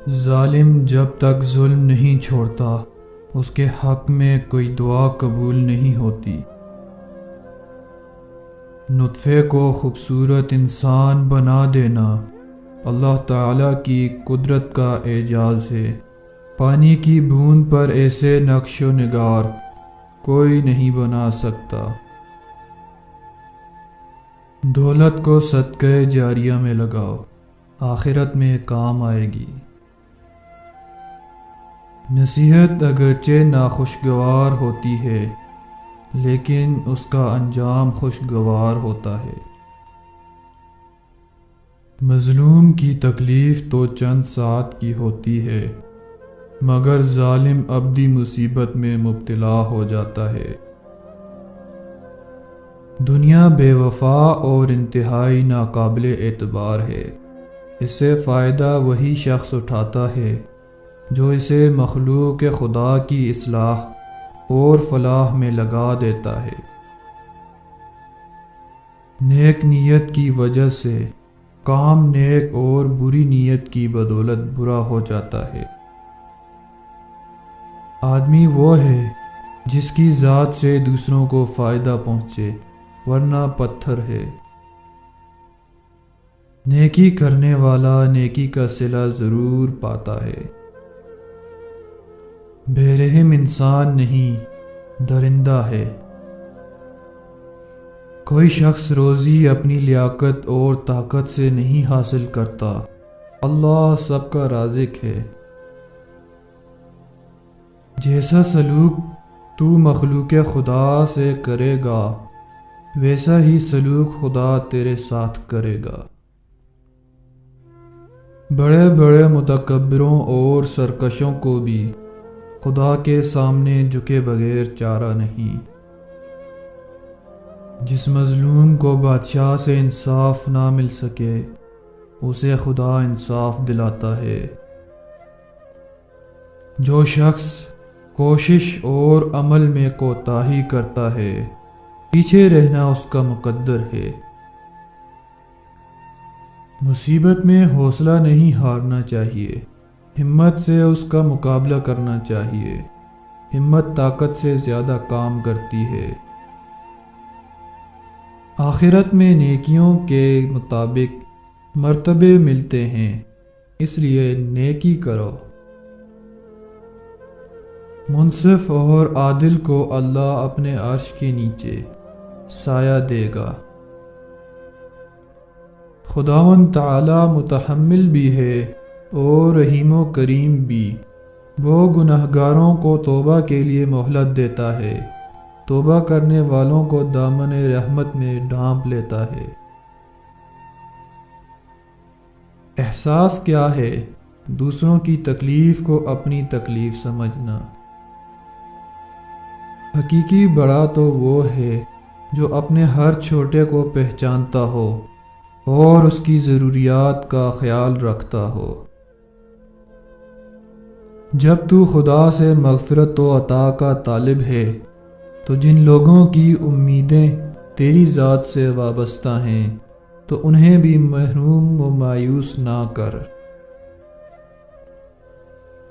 ظالم جب تک ظلم نہیں چھوڑتا اس کے حق میں کوئی دعا قبول نہیں ہوتی۔ نطفے کو خوبصورت انسان بنا دینا اللہ تعالیٰ کی قدرت کا اعجاز ہے۔ پانی کی بوند پر ایسے نقش و نگار کوئی نہیں بنا سکتا۔ دولت کو صدقہ جاریہ میں لگاؤ، آخرت میں کام آئے گی۔ نصیحت اگرچہ ناخوشگوار ہوتی ہے لیکن اس کا انجام خوشگوار ہوتا ہے۔ مظلوم کی تکلیف تو چند ساعت کی ہوتی ہے مگر ظالم ابدی مصیبت میں مبتلا ہو جاتا ہے۔ دنیا بے وفا اور انتہائی ناقابل اعتبار ہے۔ اس سے فائدہ وہی شخص اٹھاتا ہے جو اسے مخلوق خدا کی اصلاح اور فلاح میں لگا دیتا ہے۔ نیک نیت کی وجہ سے کام نیک اور بری نیت کی بدولت برا ہو جاتا ہے۔ آدمی وہ ہے جس کی ذات سے دوسروں کو فائدہ پہنچے، ورنہ پتھر ہے۔ نیکی کرنے والا نیکی کا صلہ ضرور پاتا ہے۔ بے رحم انسان نہیں، درندہ ہے۔ کوئی شخص روزی اپنی لیاقت اور طاقت سے نہیں حاصل کرتا، اللہ سب کا رازق ہے۔ جیسا سلوک تو مخلوق خدا سے کرے گا ویسا ہی سلوک خدا تیرے ساتھ کرے گا۔ بڑے بڑے متکبروں اور سرکشوں کو بھی خدا کے سامنے جھکے بغیر چارہ نہیں۔ جس مظلوم کو بادشاہ سے انصاف نہ مل سکے اسے خدا انصاف دلاتا ہے۔ جو شخص کوشش اور عمل میں کوتاہی کرتا ہے پیچھے رہنا اس کا مقدر ہے۔ مصیبت میں حوصلہ نہیں ہارنا چاہیے، ہمت سے اس کا مقابلہ کرنا چاہیے۔ ہمت طاقت سے زیادہ کام کرتی ہے۔ آخرت میں نیکیوں کے مطابق مرتبے ملتے ہیں، اس لیے نیکی کرو۔ منصف اور عادل کو اللہ اپنے عرش کے نیچے سایہ دے گا۔ خداوند تعالی متحمل بھی ہے اور رحیم و کریم بھی۔ وہ گناہگاروں کو توبہ کے لیے مہلت دیتا ہے، توبہ کرنے والوں کو دامن رحمت میں ڈھانپ لیتا ہے۔ احساس کیا ہے؟ دوسروں کی تکلیف کو اپنی تکلیف سمجھنا۔ حقیقی بڑا تو وہ ہے جو اپنے ہر چھوٹے کو پہچانتا ہو اور اس کی ضروریات کا خیال رکھتا ہو۔ جب تو خدا سے مغفرت و عطا کا طالب ہے تو جن لوگوں کی امیدیں تیری ذات سے وابستہ ہیں تو انہیں بھی محروم و مایوس نہ کر۔